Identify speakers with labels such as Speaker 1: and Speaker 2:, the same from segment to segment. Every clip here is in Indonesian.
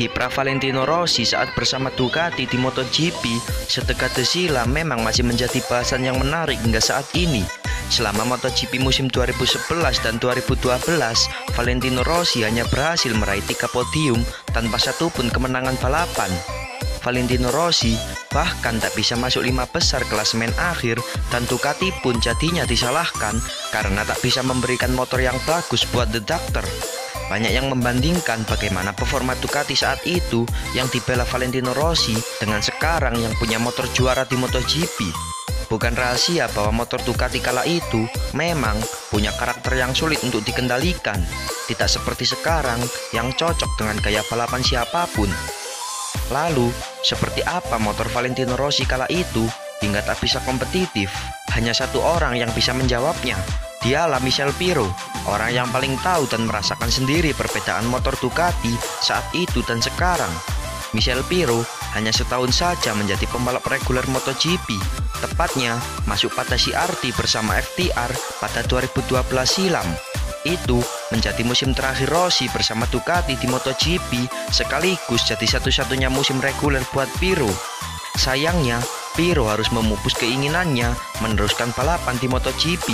Speaker 1: Kiprah Valentino Rossi saat bersama Ducati di MotoGP sedekade silam memang masih menjadi bahasan yang menarik hingga saat ini. Selama MotoGP musim 2011 dan 2012, Valentino Rossi hanya berhasil meraih 3 podium tanpa satupun kemenangan balapan. Valentino Rossi bahkan tak bisa masuk 5 besar klasemen akhir, dan Ducati pun jadinya disalahkan karena tak bisa memberikan motor yang bagus buat The Doctor. Banyak yang membandingkan bagaimana performa Ducati saat itu yang dibela Valentino Rossi dengan sekarang yang punya motor juara di MotoGP. Bukan rahasia bahwa motor Ducati kala itu memang punya karakter yang sulit untuk dikendalikan, tidak seperti sekarang yang cocok dengan gaya balapan siapapun. Lalu, seperti apa motor Valentino Rossi kala itu hingga tak bisa kompetitif? Hanya satu orang yang bisa menjawabnya. Dialah Michel Pirro, orang yang paling tahu dan merasakan sendiri perbedaan motor Ducati saat itu dan sekarang. Michel Pirro hanya setahun saja menjadi pembalap reguler MotoGP, tepatnya masuk pada CRT bersama FTR pada 2012 silam. Itu menjadi musim terakhir Rossi bersama Ducati di MotoGP, sekaligus jadi satu-satunya musim reguler buat Pirro. Sayangnya, Pirro harus memupus keinginannya meneruskan balapan di MotoGP.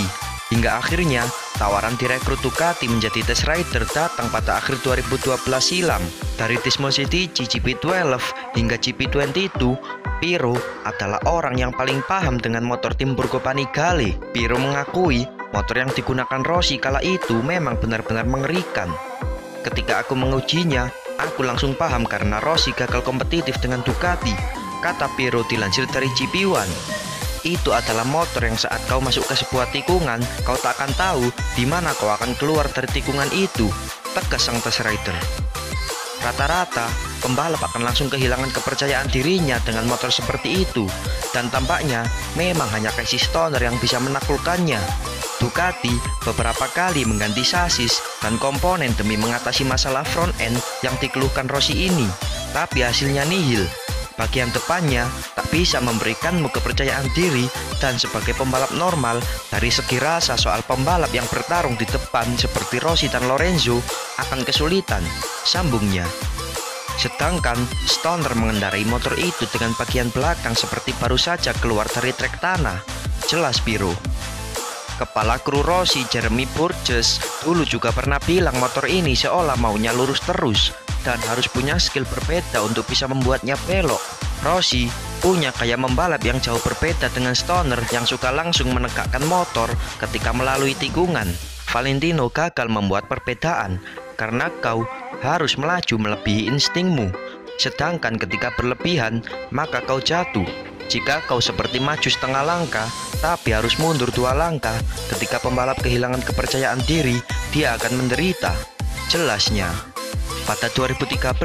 Speaker 1: Hingga akhirnya, tawaran direkrut Ducati menjadi test rider datang pada akhir 2012 silam. Dari Tismo Citici GP12 hingga GP22, Pirro adalah orang yang paling paham dengan motor tim Burgo Panigale. Pirro mengakui motor yang digunakan Rossi kala itu memang benar-benar mengerikan. Ketika aku mengujinya, aku langsung paham karena Rossi gagal kompetitif dengan Ducati, kata Pirro dilansir dari GP1. Itu adalah motor yang saat kau masuk ke sebuah tikungan, kau tak akan tahu di mana kau akan keluar dari tikungan itu, tegas sang test rider. Rata-rata, pembalap akan langsung kehilangan kepercayaan dirinya dengan motor seperti itu, dan tampaknya memang hanya Casey Stoner yang bisa menaklukkannya. Ducati beberapa kali mengganti sasis dan komponen demi mengatasi masalah front end yang dikeluhkan Rossi ini, tapi hasilnya nihil. Bagian depannya tak bisa memberikanmu kepercayaan diri, dan sebagai pembalap normal, dari segi rasa soal pembalap yang bertarung di depan seperti Rossi dan Lorenzo akan kesulitan, sambungnya. Sedangkan Stoner mengendarai motor itu dengan bagian belakang seperti baru saja keluar dari trek tanah, jelas Pirro. Kepala kru Rossi Jeremy Burgess dulu juga pernah bilang motor ini seolah maunya lurus terus dan harus punya skill berbeda untuk bisa membuatnya belok. Rossi punya gaya membalap yang jauh berbeda dengan Stoner yang suka langsung menegakkan motor ketika melalui tikungan. Valentino gagal membuat perbedaan karena kau harus melaju melebihi instingmu, sedangkan ketika berlebihan maka kau jatuh. Jika kau seperti maju setengah langkah tapi harus mundur 2 langkah, ketika pembalap kehilangan kepercayaan diri, dia akan menderita, jelasnya. Pada 2013,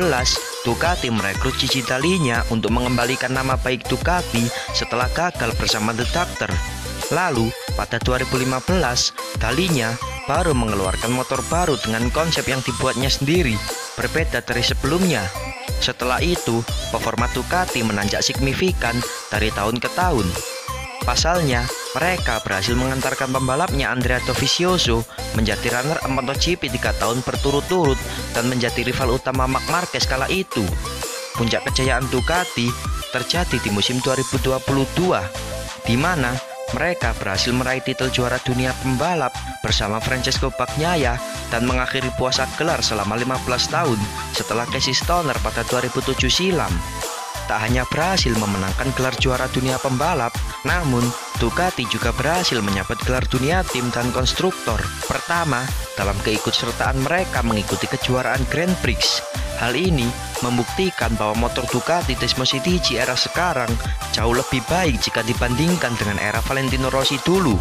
Speaker 1: Ducati merekrut Gigi Dall'Igna untuk mengembalikan nama baik Ducati setelah gagal bersama The Doctor. Lalu, pada 2015, Dall'Igna baru mengeluarkan motor baru dengan konsep yang dibuatnya sendiri, berbeda dari sebelumnya. Setelah itu, performa Ducati menanjak signifikan dari tahun ke tahun. Pasalnya, mereka berhasil mengantarkan pembalapnya Andrea Dovizioso menjadi runner-up MotoGP 3 tahun berturut-turut dan menjadi rival utama Marc Marquez kala itu. Puncak kejayaan Ducati terjadi di musim 2022, di mana mereka berhasil meraih titel juara dunia pembalap bersama Francesco Bagnaia dan mengakhiri puasa gelar selama 15 tahun setelah Casey Stoner pada 2007 silam. Tak hanya berhasil memenangkan gelar juara dunia pembalap, namun Ducati juga berhasil menyabet gelar dunia tim dan konstruktor pertama dalam keikutsertaan mereka mengikuti kejuaraan Grand Prix. Hal ini membuktikan bahwa motor Ducati Tesmo Citici era sekarang jauh lebih baik jika dibandingkan dengan era Valentino Rossi dulu.